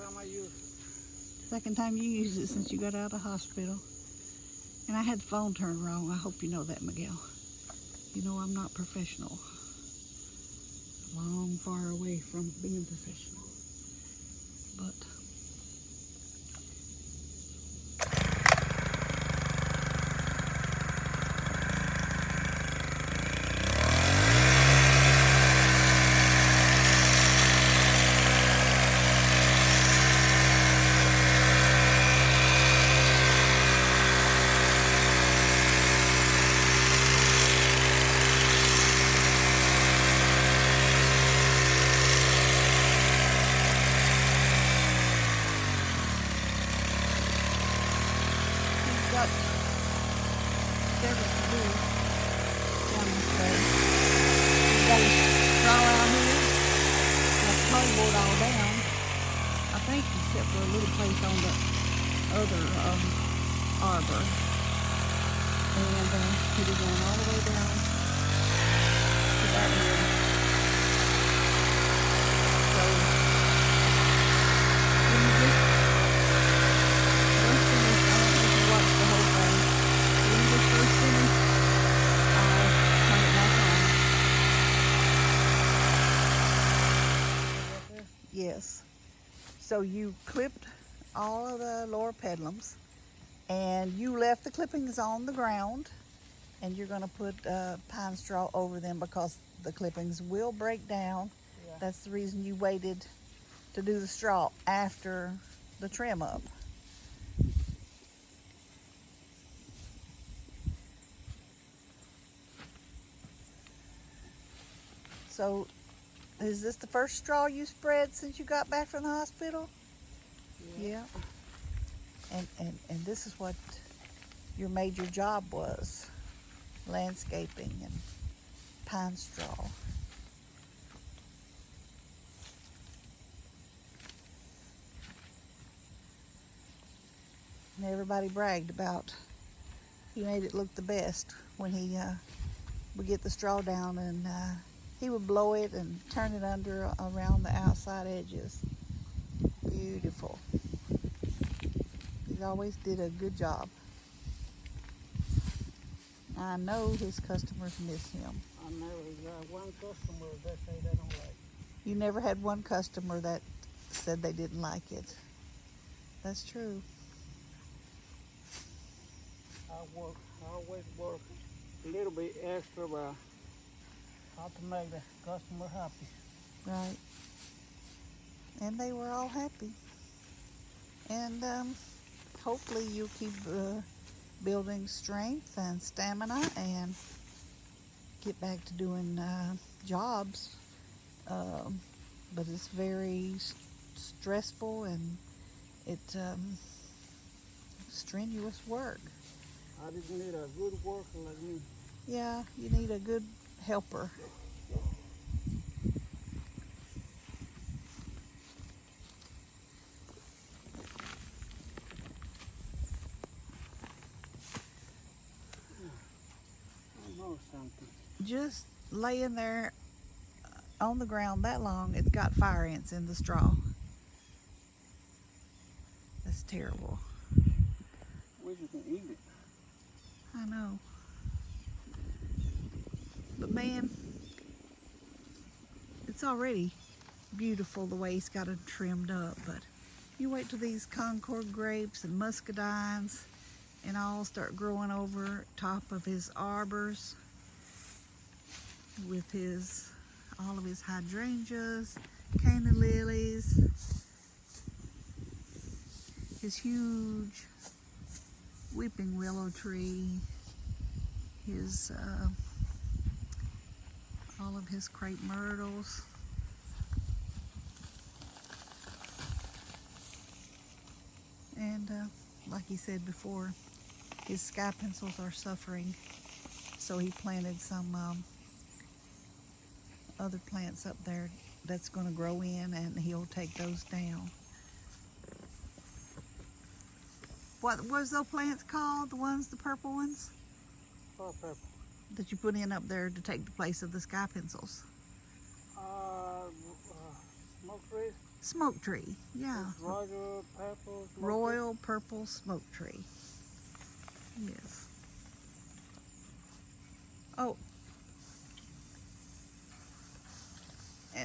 time I used it. Second time you used it since you got out of hospital. And I had the phone turned wrong. I hope you know that, Miguel. You know I'm not professional. Long, far away from being professional. But got several to do down this way. You got a straw out here. Got the cardboard all down. I think except for a little place on the other arbor. And put it going all the way down to that area. So when you just first finish, I don't know if you watched the whole thing. When you just first finish, I'll turn it back on. Yes. So you clipped all of the lower pedlums and you left the clippings on the ground, and you're going to put pine straw over them because the clippings will break down. Yeah. That's the reason you waited to do the straw after the trim up. So is this the first straw you spread since you got back from the hospital? Yeah. And this is what your major job was: landscaping and pine straw. And everybody bragged about he made it look the best when he would get the straw down, and he would blow it and turn it under around the outside edges. Beautiful. He always did a good job. I know his customers miss him. I never got one customer that say they don't like it. You never had one customer that said they didn't like it. That's true. I always work a little bit extra, but how to make the customer happy. Right. And they were all happy. And hopefully you'll keep building strength and stamina and get back to doing jobs. But it's very stressful and it's strenuous work. I just need a good worker like me. Yeah, you need a good helper. I know something. Just laying there on the ground that long, it's got fire ants in the straw. That's terrible. Wish you can eat it. I know. But man, it's already beautiful the way he's got it trimmed up. But you wait till these Concord grapes and Muscadines and all start growing over top of his arbors with all of his hydrangeas, canna lilies, his huge weeping willow tree, his all of his crepe myrtles. And like he said before, his sky pencils are suffering, so he planted some other plants up there that's going to grow in, and he'll take those down. What was those plants called? The purple ones? Oh, purple. That you put in up there to take the place of the sky pencils. Smoke trees? Smoke tree, yeah. It's royal purple. Royal purple smoke tree. Yes. Oh.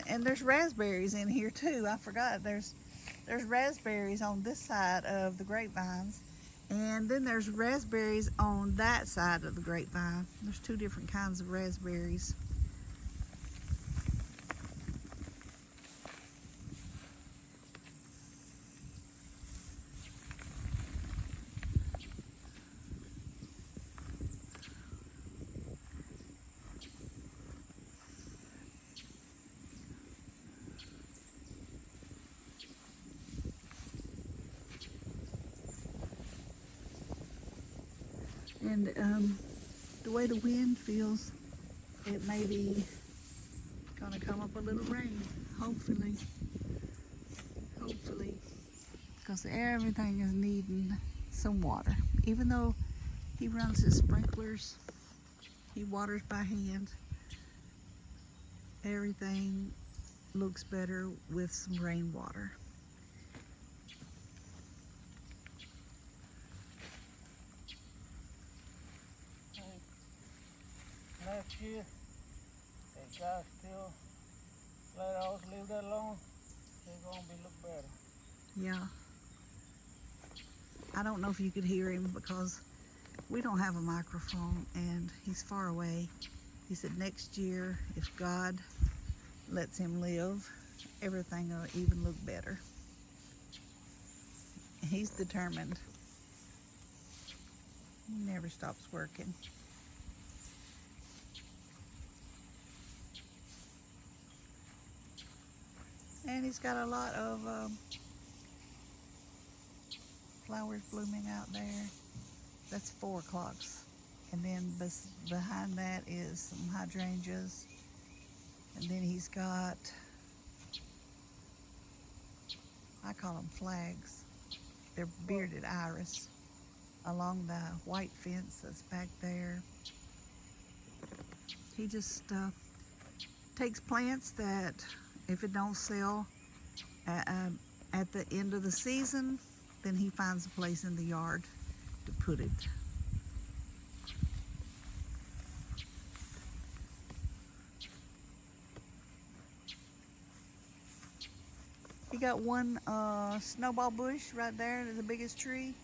And there's raspberries in here too. I forgot. There's raspberries on this side of the grapevines. And then there's raspberries on that side of the grapevine. There's two different kinds of raspberries. And the way the wind feels, it may be gonna come up a little rain, hopefully, because everything is needing some water. Even though he runs his sprinklers, he waters by hand, everything looks better with some rainwater. Next year, if God still let us leave that alone, it's gonna be look better. Yeah. I don't know if you could hear him because we don't have a microphone and he's far away. He said next year, if God lets him live, everything will even look better. He's determined. He never stops working. And he's got a lot of flowers blooming out there. That's 4 o'clocks. And then behind that is some hydrangeas. And then he's got, I call them flags. They're bearded iris along the white fence that's back there. He just takes plants that if it don't sell at the end of the season, then he finds a place in the yard to put it. He got one snowball bush right there, the biggest tree.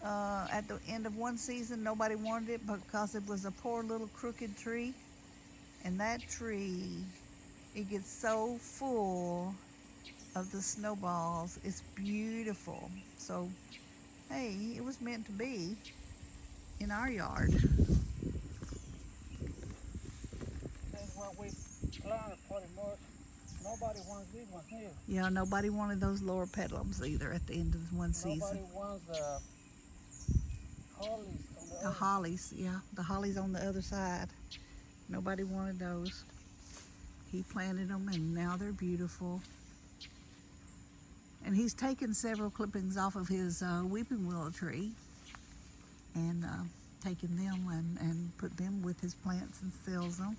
At the end of one season, nobody wanted it because it was a poor little crooked tree. And that tree, it gets so full of the snowballs. It's beautiful. So, hey, it was meant to be in our yard. That's what we planted pretty much. Nobody wants these ones here. Yeah, nobody wanted those lower petalums either at the end of one season. Nobody wants the hollies on the The hollies, yeah, the hollies on the other side. Nobody wanted those. He planted them and now they're beautiful. And he's taken several clippings off of his weeping willow tree and taken them and put them with his plants and sells them.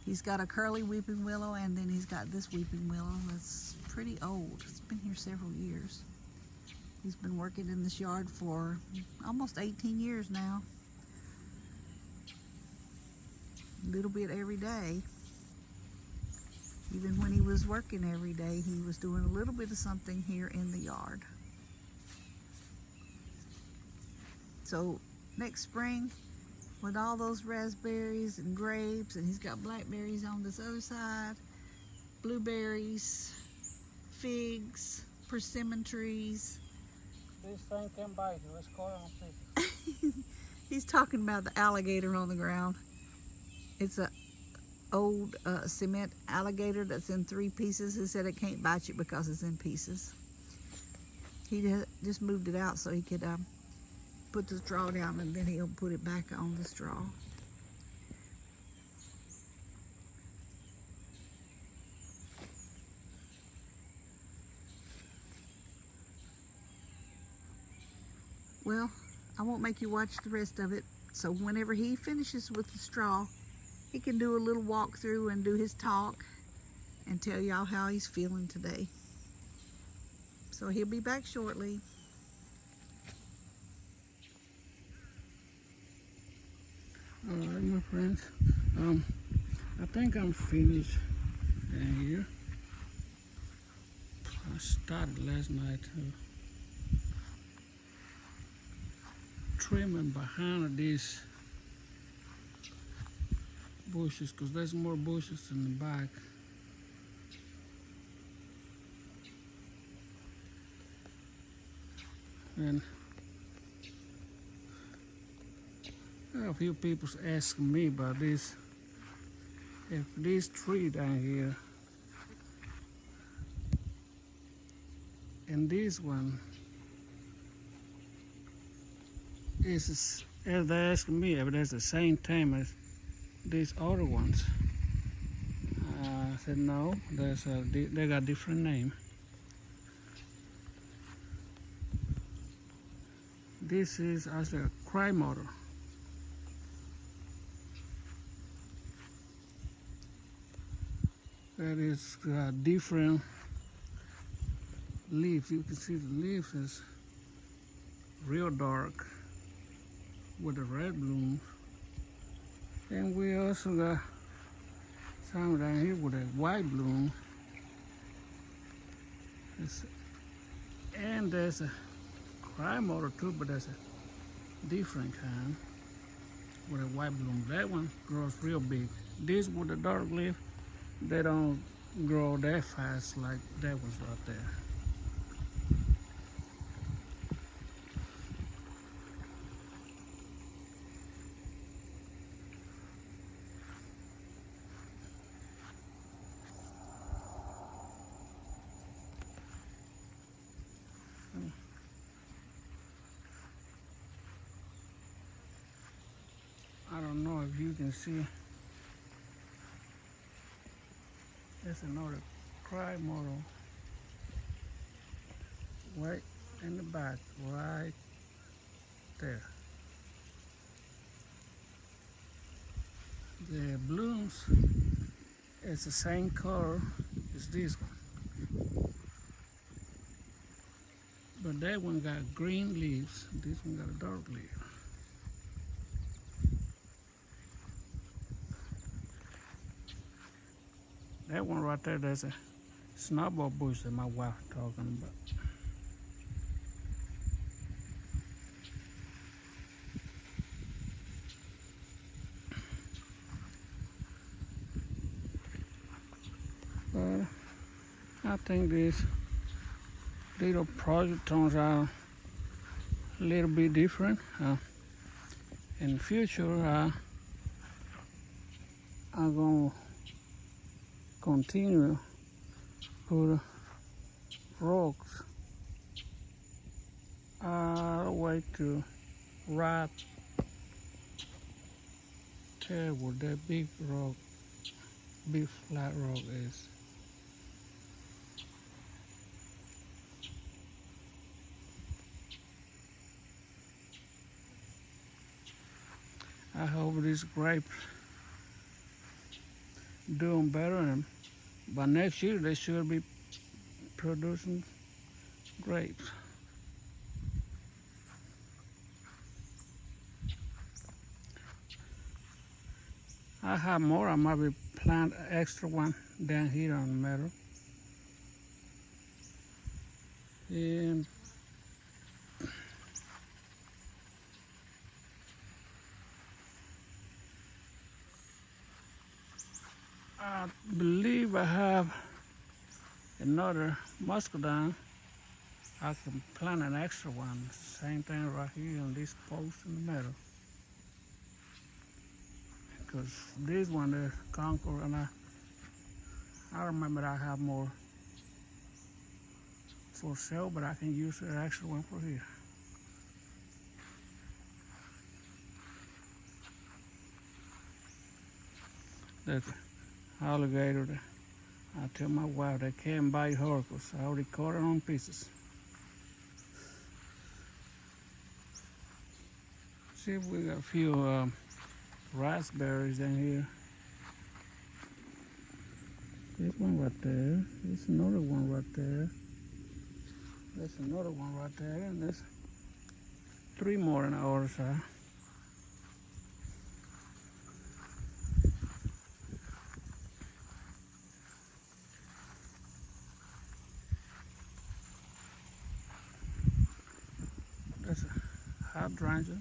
He's got a curly weeping willow and then he's got this weeping willow that's pretty old. It's been here several years. He's been working in this yard for almost 18 years now. A little bit every day. Even when he was working every day, he was doing a little bit of something here in the yard. So next spring, with all those raspberries and grapes, and he's got blackberries on this other side, blueberries, figs, persimmon trees. This thing can bite you. Let's call it on people. He's talking about the alligator on the ground. It's a old cement alligator that's in 3 pieces. He said it can't bite you because it's in pieces. He just moved it out so he could put the straw down and then he'll put it back on the straw. Well, I won't make you watch the rest of it. So whenever he finishes with the straw, he can do a little walk through and do his talk and tell y'all how he's feeling today. So he'll be back shortly. All right, my friends. I think I'm finished in here. I started last night trimming behind these bushes because there's more bushes in the back. And a few people ask me about this. If this tree down here and this one is, as they ask me if that's the same time as these other ones. I said no, they got different name. This is actually a cry motor. That is different leaves. You can see the leaves is real dark with the red blooms. And we also got some down here with a white bloom. And there's a cry motor too, but that's a different kind with a white bloom. That one grows real big. This with the dark leaf, they don't grow that fast like that one's right there. I don't know if you can see. There's another cry model right in the back, right there. The blooms is the same color as this one, but that one got green leaves. This one got a dark leaf. That one right there, there's a snowball bush that my wife talking about. But I think this little project turns out a little bit different. In the future, I'm gonna continue put rocks all the way to right there where that big rock, big flat rock is. I hope this grape doing better, and by next year they should be producing grapes. I have more. I might be plant an extra one down here on the meadow. And I believe I have another muscadine. I can plant an extra one. Same thing right here on this post in the middle. Because this one is Concord, and I remember I have more for sale, but I can use an extra one for here. Look, alligator. I tell my wife they can't bite her because I already cut it on pieces. See if we got a few raspberries in here. There's one right there. There's another one right there. There's another one right there, and there's 3 more on the other side. That's a hydrangea,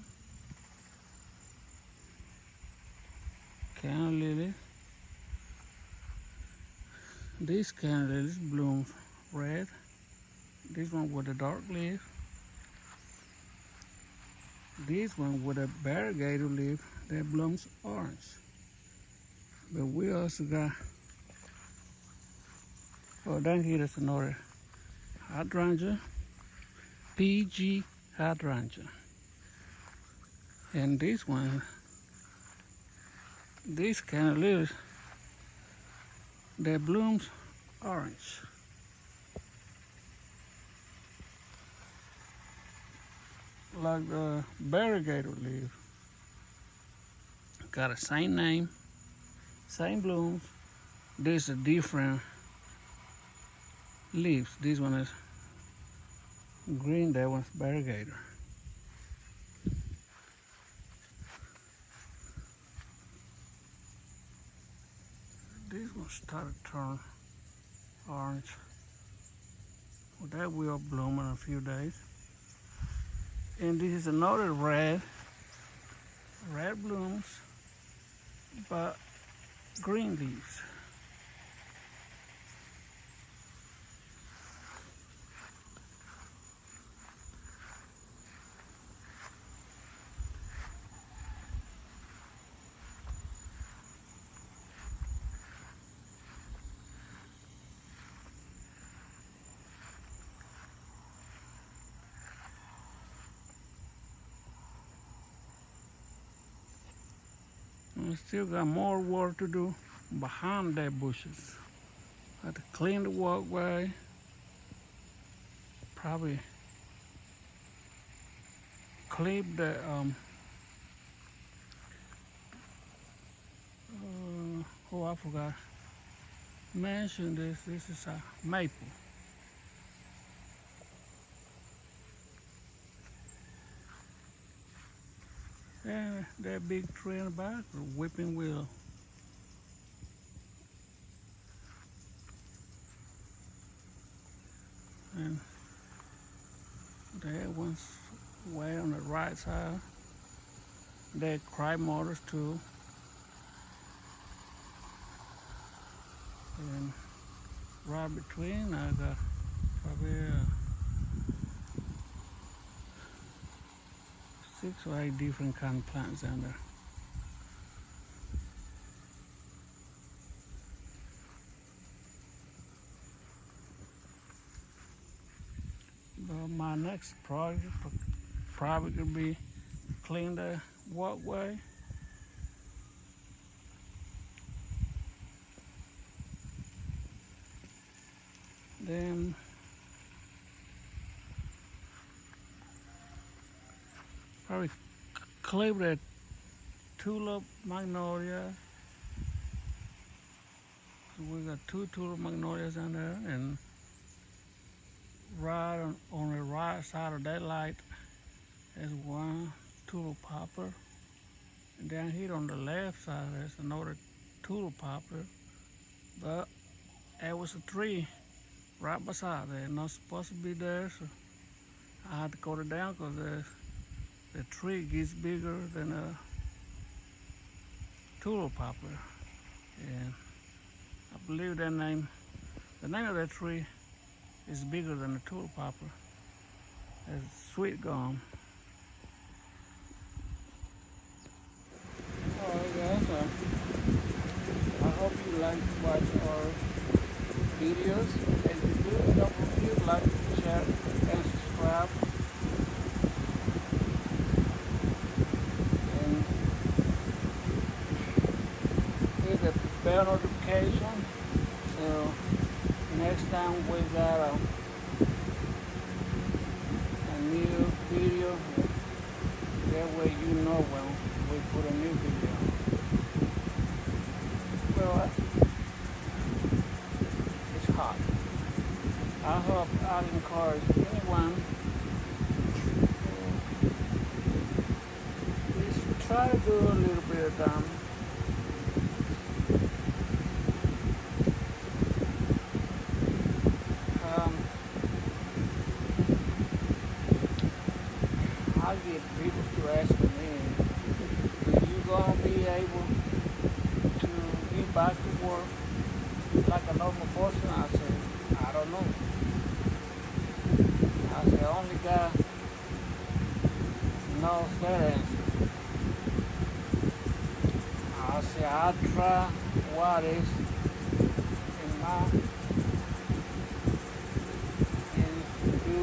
canna lily. These canna lilies bloom red. This one with a dark leaf. This one with a variegated leaf that blooms orange. But we also got, oh, down here there's another hydrangea, PG hydrangea. And this one, this kind of lilies that blooms orange. Like the variegated leaf. Got the same name, same blooms. This is different leaves. This one is green, that one's variegated. This one started to turn orange. Well, that will bloom in a few days. And this is another red blooms, but green leaves. We still got more work to do behind that bushes. I have to clean the walkway, probably clip the oh, I forgot mention this. This is a maple. And that big tree in the back, a whipping wheel. And that one's way on the right side. They're Grape motors too. And right between, I got probably 6 or 8 different kind of plants down there. But my next project probably could be clean the walkway. Then probably clip that tulip magnolia. So we got 2 tulip magnolias down there, and right on the right side of that light there's 1 tulip popper. And down here on the left side there's another tulip popper. But there was a tree right beside there, not supposed to be there, so I had to cut it down because the tree gets bigger than a tulip popper. And I believe the name of that tree is bigger than the tulip popper. It's sweet gum. Alright guys, I hope you like to watch our videos. If you do, don't forget to like, share, and subscribe. And hit the bell notification. So next time we got a new video. That way you know when we put a new video. Well, would encourage anyone to just try to do a little bit of I get people to ask me, are you gonna be able to get back to work like a normal person? I said, I don't know. I said, only God knows that answer. I said, I'll try what is in my and do.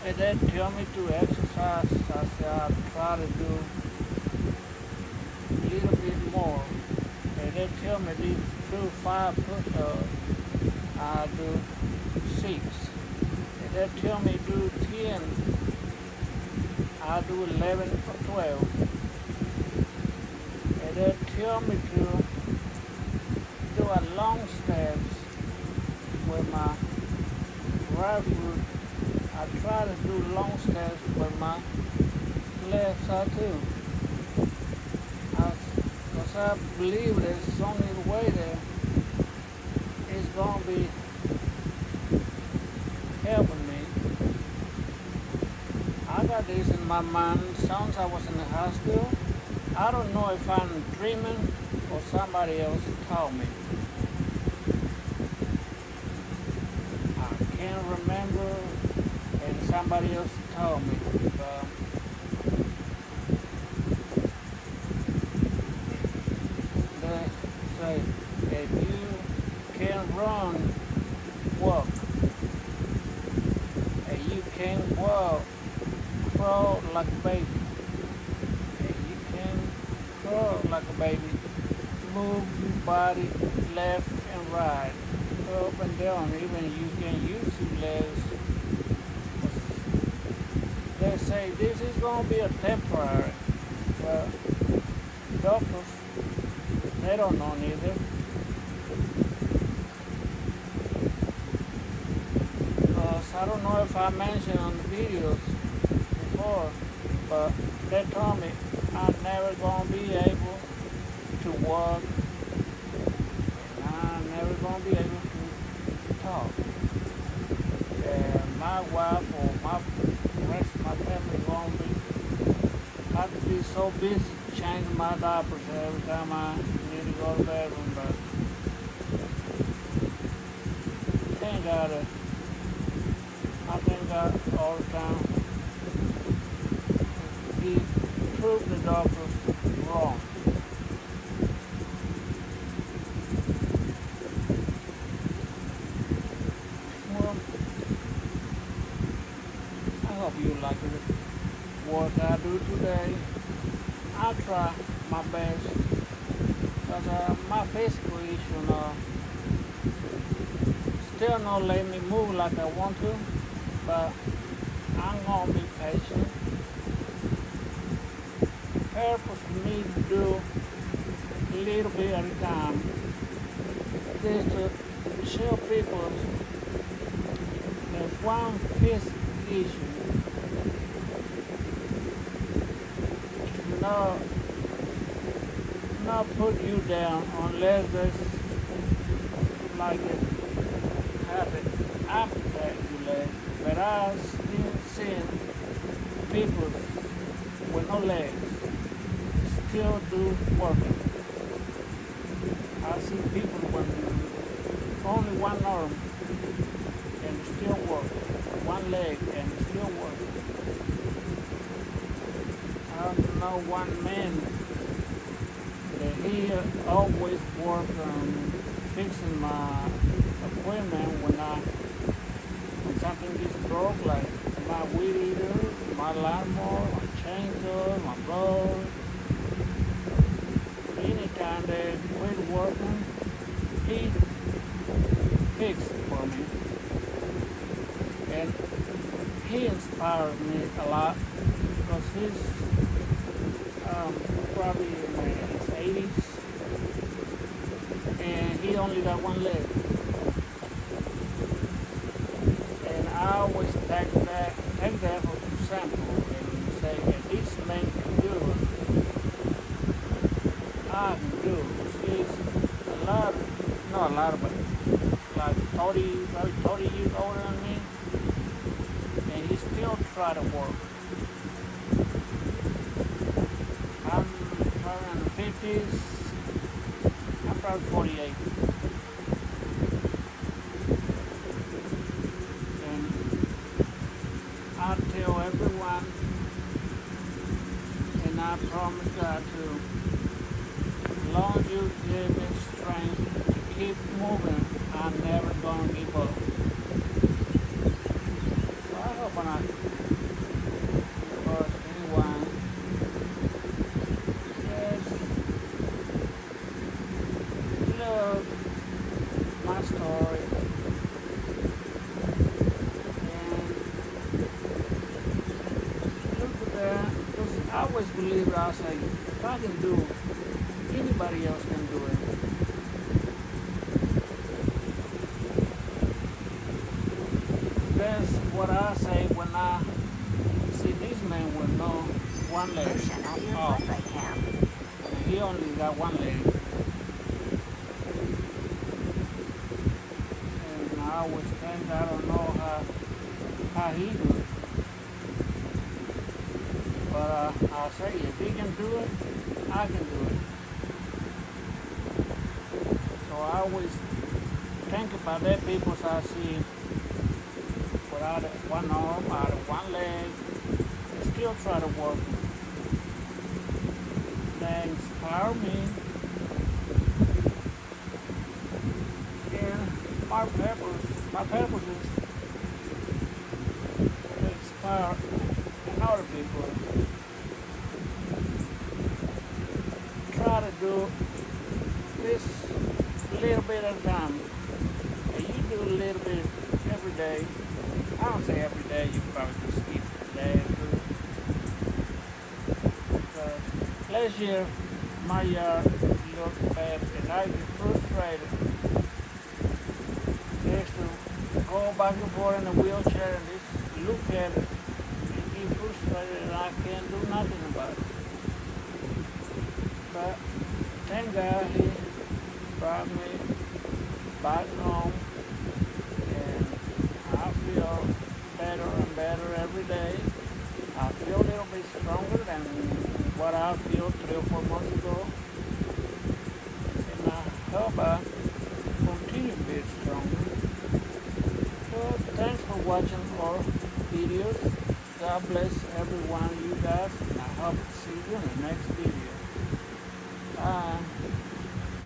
And they tell me to exercise. I said, I'll try to do a little bit more. And they tell me these 5 push-ups, I do 6. And they tell me do 10, I do 11 or 12. And they tell me to do a long steps with my right foot. I try to do long steps with my left side too. Because I believe there's only the way that it's going to be helping me. I got this in my mind since I was in the hospital. I don't know if I'm dreaming or somebody else told me. I can't remember, and somebody else told me. They say if you can run, walk, and you can walk, crawl like a baby. Like a baby, move your body left and right, up and down. Even you can use your legs. They say this is going to be a temporary, but doctors, they don't know neither. Because I don't know if I mentioned on the videos before, but they told me I'm never going to be able to walk, and I'm never going to be able to talk. And my wife or the rest of my family going to be, have to be so busy changing my diapers every time I need to go to the bathroom. But thank God, I thank God all the time. He proved the doctors wrong. Well, I hope you like what I do today. I try my best because my physical issue still not letting me move like I want to, but I'm gonna be patient. Purpose for me to do a little bit at a time is to show people that one physical issue not put you down unless there's like a habit amputate your leg. But I've still seen people with no legs still do working. I see people with only one arm and still work, one leg and still work. I know one man that he always work on fixing my equipment when something gets broke, like my weed eater, my lawnmower, my chainsaw, my blower. Anytime they quit working, he fixed it for me. And he inspired me a lot because he's probably in his 80s and he only got one leg. I always take that for example and say that this man can do it, I can do it. She's a lot, not a lot, but like 30, probably 30 years older than me, and he still try to work. I'm probably in the 50s, I'm probably 48. And I tell everyone, and I promise God to, as long as you give me strength to keep moving, I'm never gonna give up. So I hope I'm not because anyone just love my story and look at that. Because I always believe I say, if I can do it, anybody else can do it. That's what I say when I see this man with no one leg. Oh, and he only got one leg. And I always think I don't know how he do it. But I say if he can do it, I can do it. So I always think about that people I see without one arm, out of one leg, they still try to work. They inspire me. And my purpose is to inspire other people. Try to do this little bit at a time. And you do a little bit every day. I don't say every day, you probably just skip a day or two. Because last year, my yard looked bad and I get frustrated. Just to go back and forth in a wheelchair and just look at it and get frustrated and I can't do nothing about it. But thank God he brought me back home. I feel better and better every day. I feel a little bit stronger than what I feel 3 or 4 months ago. And I hope I continue to be stronger. So thanks for watching our videos. God bless every one of you guys. And I hope to see you in the next video. Bye.